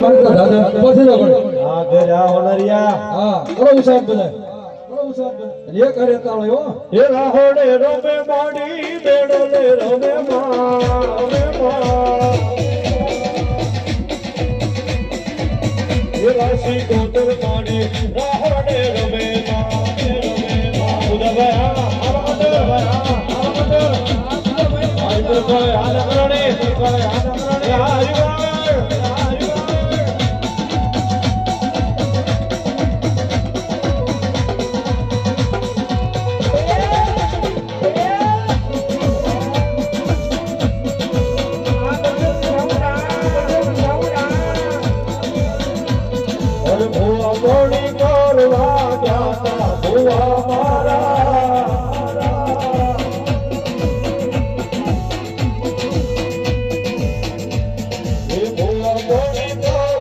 માનતા દાદા પછી ન પડે હા ઘરે આ હોનરિયા હા કરો ઉસાબ બધા એ કરે તાળો હો એ રાહોડે રમે માડી બેડલે રમે માં એ રાશી કોતર માડી રાહોડે રમે માં ઉદભયા આલમદર આલમદર આલમરણે આલમરણે ભુવા મોડી કરવા ગયા તા ભુવા